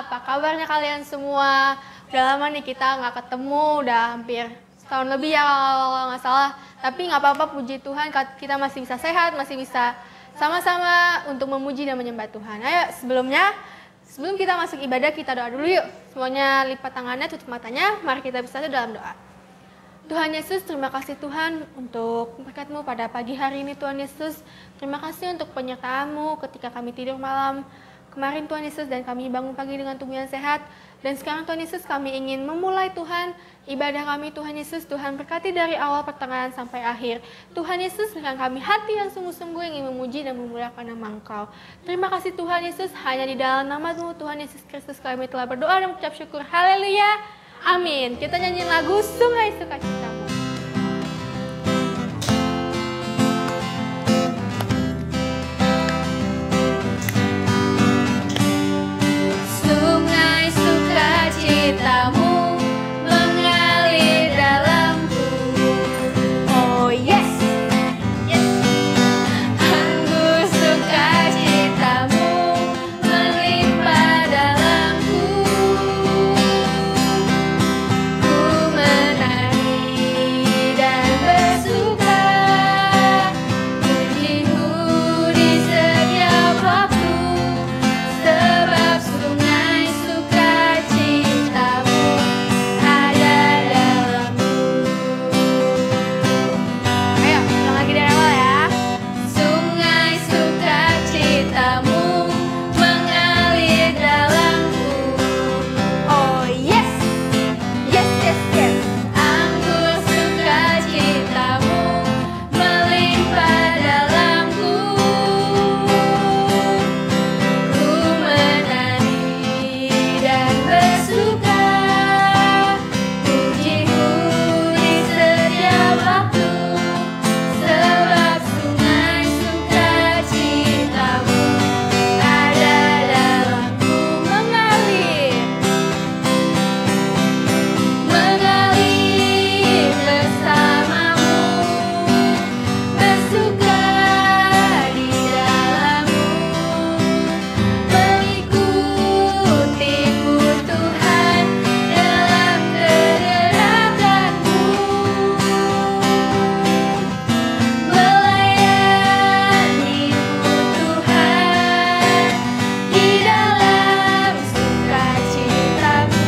apa kabarnya kalian semua? Udah lama nih kita nggak ketemu, udah hampir setahun lebih ya kalau nggak salah. Tapi nggak apa-apa, puji Tuhan kita masih bisa sehat, masih bisa sama-sama untuk memuji dan menyembah Tuhan. Ayo sebelum kita masuk ibadah, kita doa dulu yuk. Semuanya lipat tangannya, tutup matanya, mari kita bersatu dalam doa. Tuhan Yesus, terima kasih Tuhan untuk berkat-Mu pada pagi hari ini Tuhan Yesus. Terima kasih untuk penyertaan-Mu ketika kami tidur malam kemarin Tuhan Yesus, dan kami bangun pagi dengan tubuh yang sehat. Dan sekarang Tuhan Yesus, kami ingin memulai Tuhan ibadah kami Tuhan Yesus. Tuhan berkati dari awal pertengahan sampai akhir. Tuhan Yesus, berikan kami hati yang sungguh-sungguh yang ingin memuji dan memuliakan nama Engkau. Terima kasih Tuhan Yesus, hanya di dalam nama-Mu Tuhan Yesus Kristus kami telah berdoa dan mengucap syukur. Haleluya. Amin. Kita nyanyiin lagu Sungai Sukacitamu. Sungai sukacitamu mengalir dalamku. Oh yes. Anggur sukacitamu melimpah dalamku. Ku menari dan bersuka, pujimu di setiap waktu, sebab sungai sukacitamu ada dalamku. Ayo, ulang lagi dari awal ya. Sungai sukacitamu mengalir dalamku. Oh yes. Yes, yes, yes. Anggur sukacitamu melimpah dalamku. Ku menari dan bersuka, pujimu di setiap waktu, sebab sungai sukacitamu ada dalamku. Mengalir bersamamu, bersuka di dalammu, mengikutimu Tuhan dalam kegerakanmu, melayanimu Tuhan di dalam sukacitamu.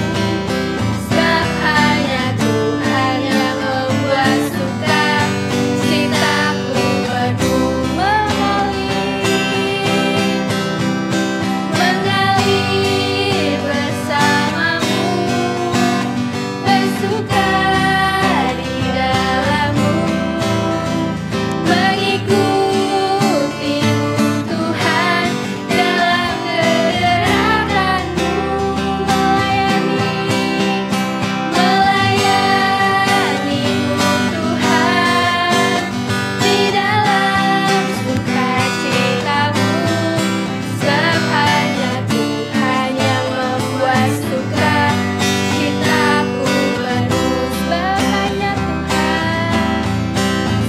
Sebab hanya Tuhan yang membuat sukacitaku penuh. Mengalir bersamamu, bersuka di dalammu, mengikutimu Tuhan dalam kegerakanmu, melayanimu Tuhan di dalam sukacitamu. Sebab hanya Tuhan yang membuat sukacitaku penuh.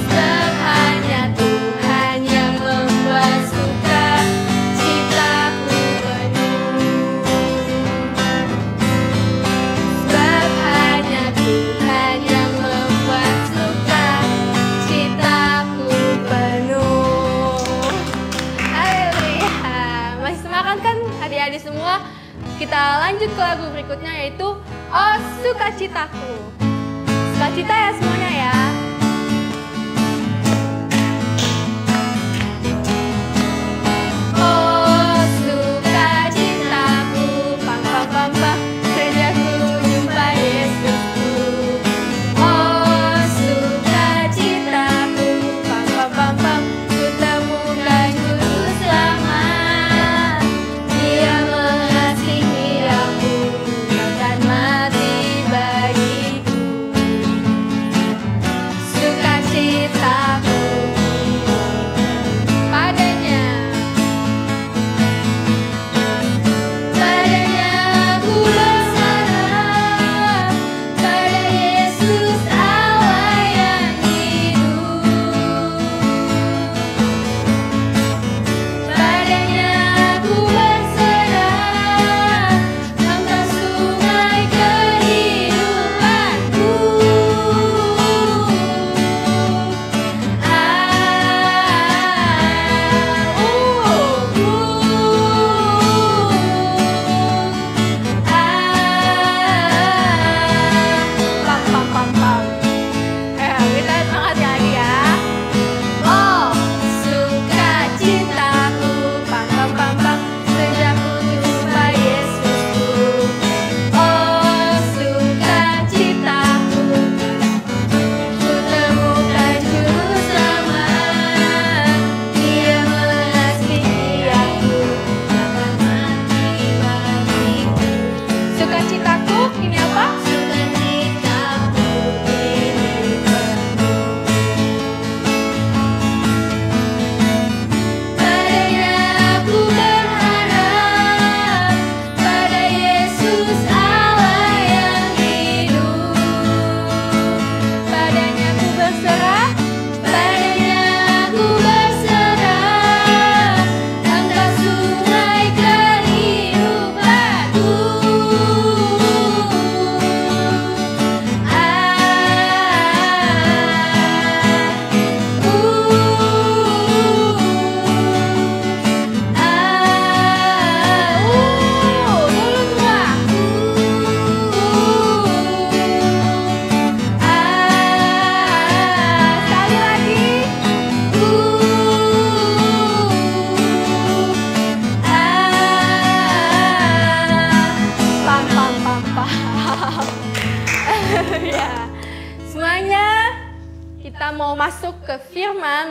Sebab hanya Tuhan yang membuat sukacitaku penuh. Sebab hanya Tuhan yang membuat sukacitaku penuh. Haleluya. Masih semangat kan adik-adik semua? Kita lanjut ke lagu berikutnya, yaitu Oh Sukacitaku. Sukacita ya semuanya ya. Oh sukacitaku, pam pam pam pam, sejak ku jumpa Yesusku. Oh sukacitaku, pam pam pam pam, ku temukan Juru Selamat. Dia mengasihi aku, bahkan mati bagiku.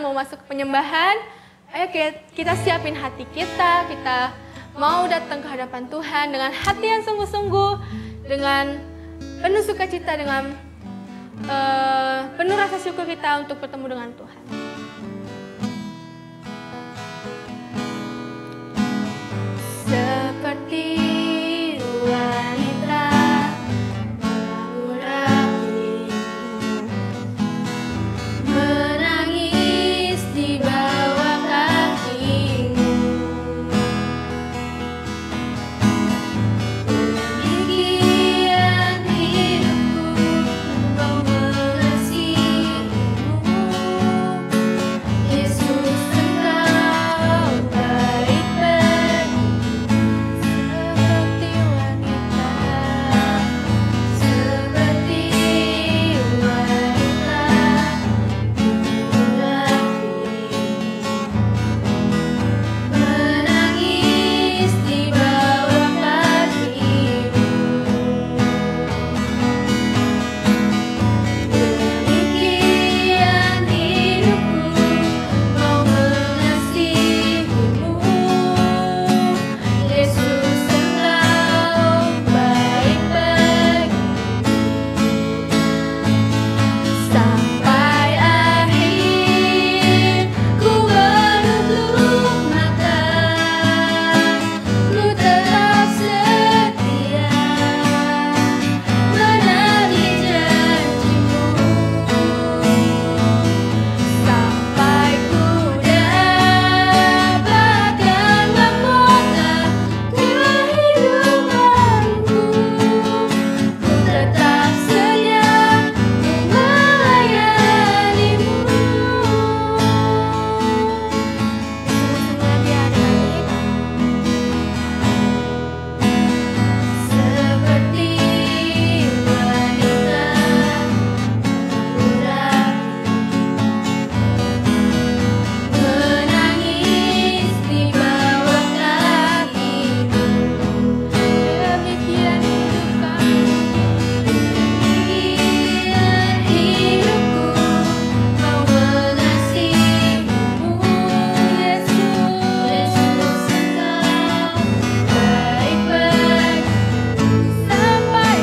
mau masuk ke penyembahan, ayo kita siapin hati kita mau datang ke hadapan Tuhan dengan hati yang sungguh-sungguh, dengan penuh sukacita, dengan penuh rasa syukur kita untuk bertemu dengan Tuhan. Seperti wanita rapi menangis di bawah kakimu, demikian hidupku mau mengasihimu, Yesus Engkau baik bagiku. Seperti wanita, seperti wanita menangis di bawah kakimu, demikian hidupku mau mengasihimu, Yesus Engkau baik bagiku. Sampai akhir ku menutup mata, ku tetap setia menanti janjimu, sampai ku dapatkan mahkota kehidupanku, ku tetap setia melayanimu. Semuanya biar adik. Seperti wanita menangis di bawah kakimu, demikian hidup kami, demikian hidupku mau mengasihimu, Yesus Engkau baik bagiku. Sampai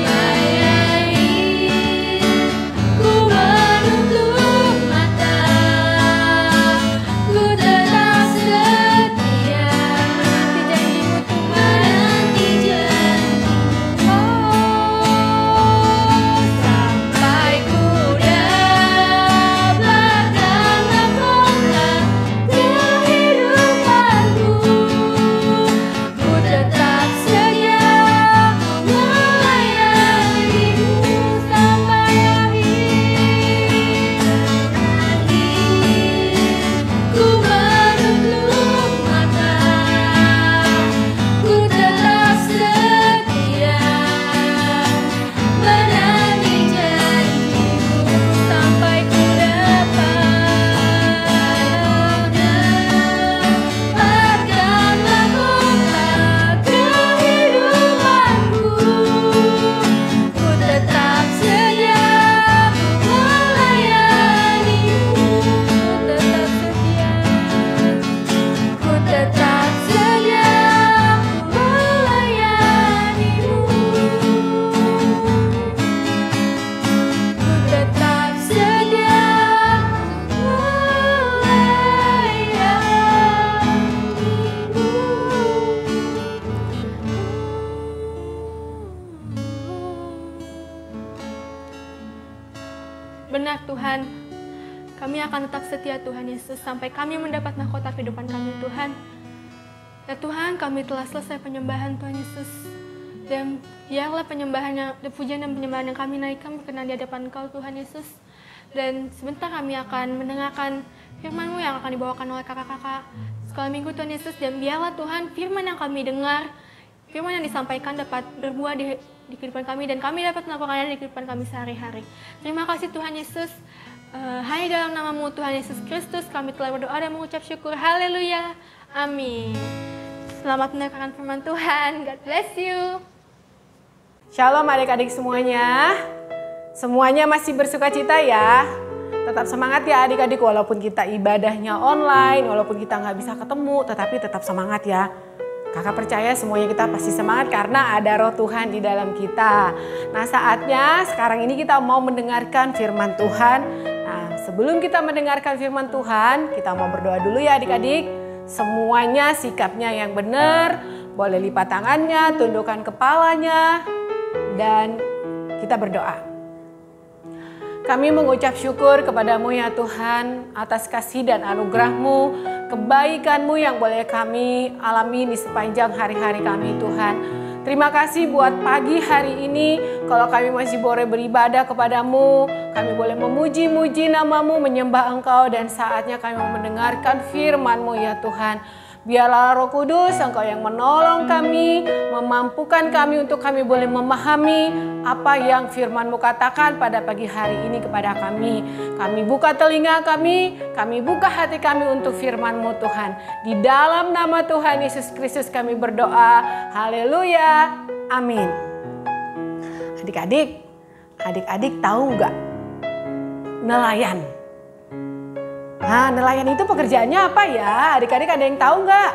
akhir ku menutup mata, ku tetap setia menanti janjimu, sampai ku dapatkan mahkota kehidupanku, ku tetap setia melayanimu, sampai akhir ku menutup mata, ku tetap setia menanti janjimu, sampai ku dapatkan mahkota kehidupanku, ku tetap setia melayanimu, ku tetap setia melayanimu, ku tetap setia melayanimu. Benar Tuhan, kami akan tetap setia Tuhan Yesus sampai kami mendapat mahkota kehidupan kami Tuhan. Ya Tuhan, kami telah selesai penyembahan Tuhan Yesus. Dan biarlah pujian dan penyembahan yang kami naikkan berkenan di hadapan Engkau Tuhan Yesus. Dan sebentar kami akan mendengarkan firman-Mu yang akan dibawakan oleh kakak-kakak sekolah minggu Tuhan Yesus. Dan biarlah Tuhan firman yang kami dengar, firman yang disampaikan dapat berbuah di kehidupan kami dan kami dapat melakukannya di kehidupan kami sehari-hari. Terima kasih Tuhan Yesus. Hanya dalam nama-Mu Tuhan Yesus Kristus kami telah berdoa dan mengucap syukur. Haleluya. Amin. Selamat mendengarkan firman Tuhan. God bless you. Shalom adik-adik semuanya. Semuanya masih bersuka cita ya. Tetap semangat ya adik-adik, walaupun kita ibadahnya online, walaupun kita nggak bisa ketemu, tetapi tetap semangat ya. Kakak percaya semuanya kita pasti semangat karena ada roh Tuhan di dalam kita. Nah saatnya sekarang ini kita mau mendengarkan firman Tuhan. Nah sebelum kita mendengarkan firman Tuhan, kita mau berdoa dulu ya adik-adik. Semuanya sikapnya yang benar, boleh lipat tangannya, tundukkan kepalanya, dan kita berdoa. Kami mengucap syukur kepadamu ya Tuhan atas kasih dan anugerah-Mu, kebaikan-Mu yang boleh kami alami di sepanjang hari-hari kami Tuhan. Terima kasih buat pagi hari ini, kalau kami masih boleh beribadah kepadamu, kami boleh memuji-muji nama-Mu, menyembah Engkau, dan saatnya kami mau mendengarkan firman-Mu ya Tuhan. Biarlah Roh Kudus Engkau yang menolong kami, memampukan kami untuk kami boleh memahami apa yang firman-Mu katakan pada pagi hari ini kepada kami. Kami buka telinga kami buka hati kami untuk firman-Mu Tuhan. Di dalam nama Tuhan Yesus Kristus kami berdoa. Haleluya. Amin. Adik-adik tahu nggak nelayan? Nah, nelayan itu pekerjaannya apa ya? Adik-adik ada yang tahu nggak?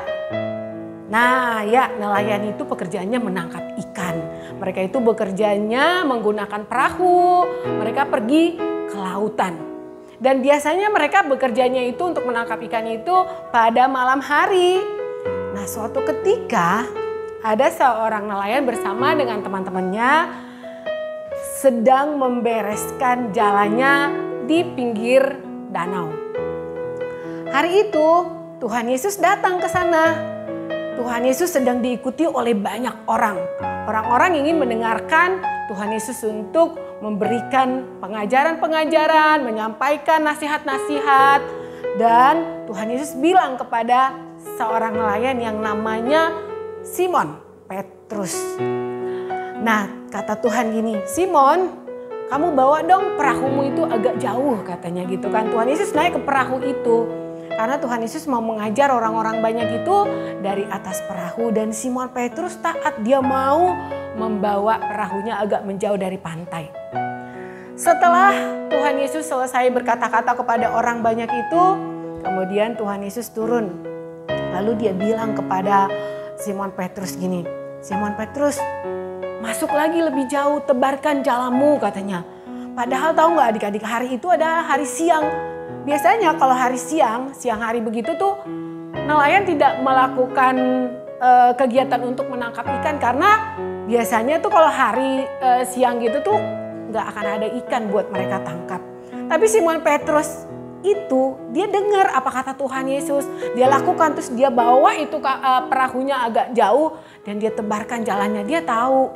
Nah, ya nelayan itu pekerjaannya menangkap ikan. Mereka itu bekerjanya menggunakan perahu. Mereka pergi ke lautan. Dan biasanya mereka bekerjanya itu untuk menangkap ikan itu pada malam hari. Nah, suatu ketika ada seorang nelayan bersama dengan teman-temannya sedang membereskan jalannya di pinggir danau. Hari itu Tuhan Yesus datang ke sana. Tuhan Yesus sedang diikuti oleh banyak orang. Orang-orang ingin mendengarkan Tuhan Yesus untuk memberikan pengajaran-pengajaran, menyampaikan nasihat-nasihat. Dan Tuhan Yesus bilang kepada seorang nelayan yang namanya Simon Petrus. Nah, kata Tuhan gini, Simon, kamu bawa dong perahumu itu agak jauh katanya gitu kan. Tuhan Yesus naik ke perahu itu. Karena Tuhan Yesus mau mengajar orang-orang banyak itu dari atas perahu. Dan Simon Petrus taat, dia mau membawa perahunya agak menjauh dari pantai. Setelah Tuhan Yesus selesai berkata-kata kepada orang banyak itu, kemudian Tuhan Yesus turun. Lalu dia bilang kepada Simon Petrus gini, Simon Petrus, masuk lagi lebih jauh, tebarkan jalamu katanya. Padahal tahu nggak adik-adik, hari itu adalah hari siang. Biasanya kalau hari siang hari begitu tuh nelayan tidak melakukan kegiatan untuk menangkap ikan. Karena biasanya tuh kalau hari siang gitu tuh nggak akan ada ikan buat mereka tangkap. Tapi Simon Petrus itu dia dengar apa kata Tuhan Yesus. Dia lakukan, terus dia bawa itu perahunya agak jauh dan dia tebarkan jalannya. Dia tahu,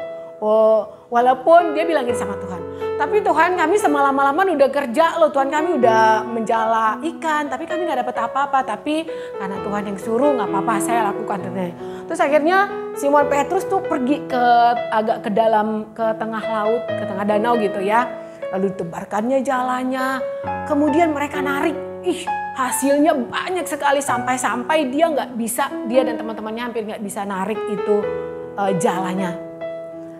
walaupun dia bilang gini sama Tuhan, tapi Tuhan kami semalam-malaman udah kerja loh, Tuhan kami udah menjala ikan, tapi kami gak dapat apa-apa. Tapi karena Tuhan yang suruh gak apa-apa, saya lakukan. Terus akhirnya Simon Petrus tuh pergi agak ke dalam, ke tengah laut, ke tengah danau gitu ya. Lalu ditebarkannya jalannya, kemudian mereka narik. Hasilnya banyak sekali sampai dia nggak bisa, dia dan teman-temannya hampir nggak bisa narik itu jalannya.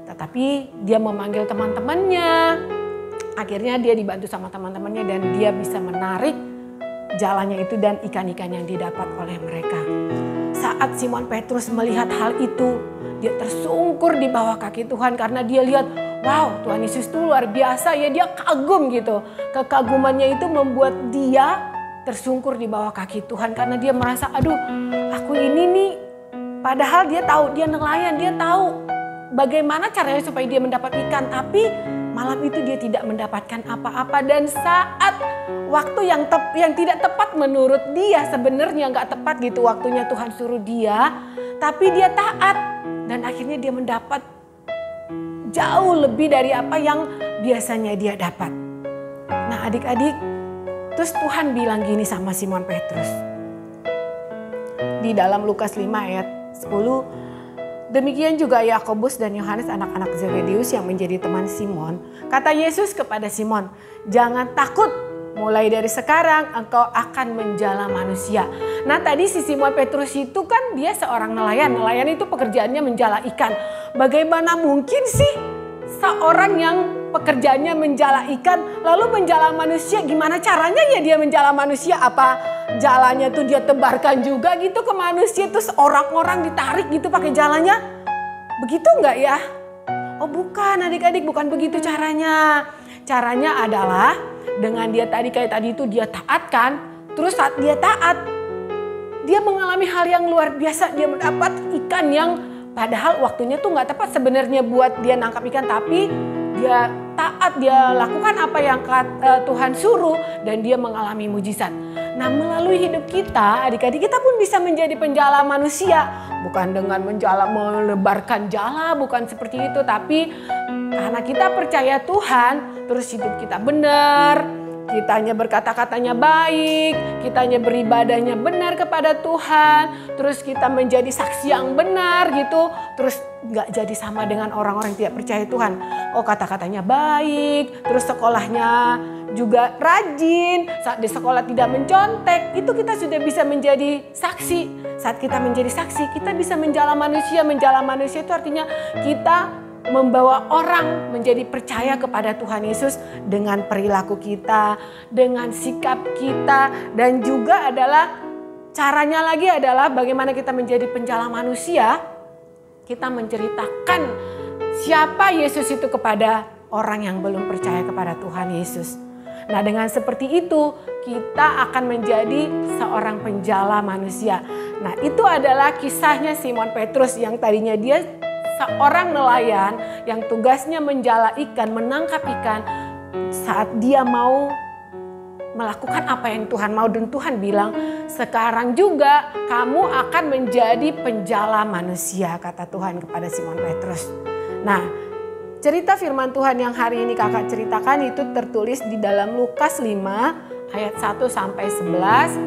Tetapi dia memanggil teman-temannya, akhirnya dia dibantu sama teman-temannya dan dia bisa menarik jalannya itu dan ikan-ikan yang didapat oleh mereka. Saat Simon Petrus melihat hal itu, dia tersungkur di bawah kaki Tuhan karena dia lihat, wow, Tuhan Yesus itu luar biasa ya, dia kagum gitu. Kekagumannya itu membuat dia tersungkur di bawah kaki Tuhan karena dia merasa, aduh, aku ini nih, padahal dia tahu, dia nelayan, dia tahu bagaimana caranya supaya dia mendapat ikan, tapi malam itu dia tidak mendapatkan apa-apa. Dan saat waktu yang tidak tepat menurut dia, sebenarnya nggak tepat gitu waktunya Tuhan suruh dia, tapi dia taat dan akhirnya dia mendapat jauh lebih dari apa yang biasanya dia dapat. Nah adik-adik, terus Tuhan bilang gini sama Simon Petrus. Di dalam Lukas 5 ayat 10, demikian juga Yakobus dan Yohanes anak-anak Zebedeus yang menjadi teman Simon. Kata Yesus kepada Simon, jangan takut, mulai dari sekarang engkau akan menjala manusia. Nah tadi si Simon Petrus itu kan dia seorang nelayan. Nelayan itu pekerjaannya menjala ikan. Bagaimana mungkin sih seorang yang pekerjaannya menjala ikan, lalu menjala manusia. Gimana caranya ya dia menjala manusia? Apa jalannya tuh dia tebarkan juga gitu ke manusia, terus orang-orang ditarik gitu pakai jalannya? Begitu enggak ya? Oh bukan adik-adik, bukan begitu caranya. Caranya adalah dengan dia tadi kayak tadi itu dia taat kan. Terus saat dia taat, dia mengalami hal yang luar biasa. Dia mendapat ikan yang padahal waktunya tuh nggak tepat sebenarnya buat dia nangkap ikan. Tapi dia taat, dia lakukan apa yang Tuhan suruh dan dia mengalami mujizat. Nah melalui hidup kita, adik-adik kita pun bisa menjadi penjala manusia. Bukan dengan melebarkan jala, bukan seperti itu. Tapi karena kita percaya Tuhan, terus hidup kita benar, kitanya berkata-katanya baik, kitanya beribadahnya benar kepada Tuhan, terus kita menjadi saksi yang benar gitu, terus nggak jadi sama dengan orang-orang yang tidak percaya Tuhan. Oh kata-katanya baik, terus sekolahnya juga rajin, saat di sekolah tidak mencontek, itu kita sudah bisa menjadi saksi. Saat kita menjadi saksi, kita bisa menjala manusia. Menjala manusia itu artinya kita membawa orang menjadi percaya kepada Tuhan Yesus dengan perilaku kita, dengan sikap kita, dan juga adalah caranya lagi adalah bagaimana kita menjadi penjala manusia. Kita menceritakan siapa Yesus itu kepada orang yang belum percaya kepada Tuhan Yesus. Nah dengan seperti itu kita akan menjadi seorang penjala manusia. Nah itu adalah kisahnya Simon Petrus yang tadinya dia seorang nelayan yang tugasnya menjala ikan, menangkap ikan. Saat dia mau melakukan apa yang Tuhan mau dan Tuhan bilang, sekarang juga kamu akan menjadi penjala manusia, kata Tuhan kepada Simon Petrus. Nah, cerita firman Tuhan yang hari ini kakak ceritakan itu tertulis di dalam Lukas 5 ayat 1 sampai 11.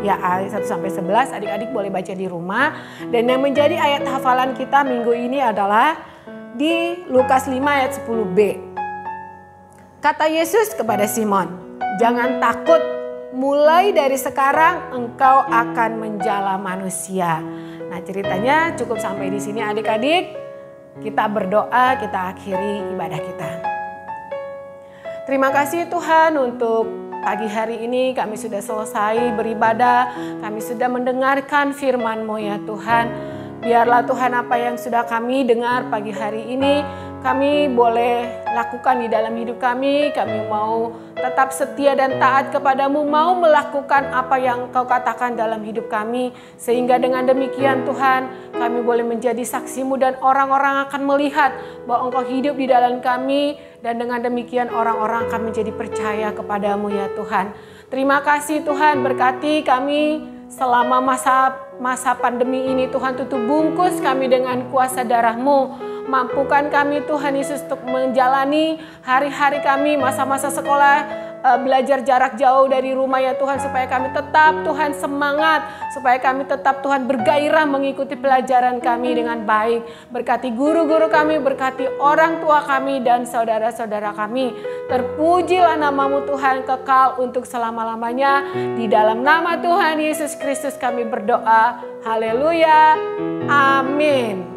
Ya ayat 1 sampai 11 adik-adik boleh baca di rumah. Dan yang menjadi ayat hafalan kita minggu ini adalah di Lukas 5 ayat 10b. Kata Yesus kepada Simon, jangan takut, mulai dari sekarang engkau akan menjala manusia. Nah ceritanya cukup sampai di sini adik-adik. Kita berdoa, kita akhiri ibadah kita. Terima kasih Tuhan untuk pagi hari ini kami sudah selesai beribadah, kami sudah mendengarkan firman-Mu ya Tuhan. Biarlah Tuhan apa yang sudah kami dengar pagi hari ini, kami boleh lakukan di dalam hidup kami. Kami mau tetap setia dan taat kepadamu, mau melakukan apa yang Kau katakan dalam hidup kami. Sehingga dengan demikian Tuhan, kami boleh menjadi saksi-Mu dan orang-orang akan melihat bahwa Engkau hidup di dalam kami. Dan dengan demikian orang-orang akan menjadi percaya kepadamu ya Tuhan. Terima kasih Tuhan, berkati kami selama masa pandemi ini Tuhan, tutup bungkus kami dengan kuasa darah-Mu. Mampukan kami Tuhan Yesus untuk menjalani hari-hari kami, masa-masa sekolah, belajar jarak jauh dari rumah ya Tuhan. Supaya kami tetap Tuhan semangat, supaya kami tetap Tuhan bergairah mengikuti pelajaran kami dengan baik. Berkati guru-guru kami, berkati orang tua kami dan saudara-saudara kami. Terpujilah nama-Mu Tuhan kekal untuk selama-lamanya. Di dalam nama Tuhan Yesus Kristus kami berdoa. Haleluya. Amin.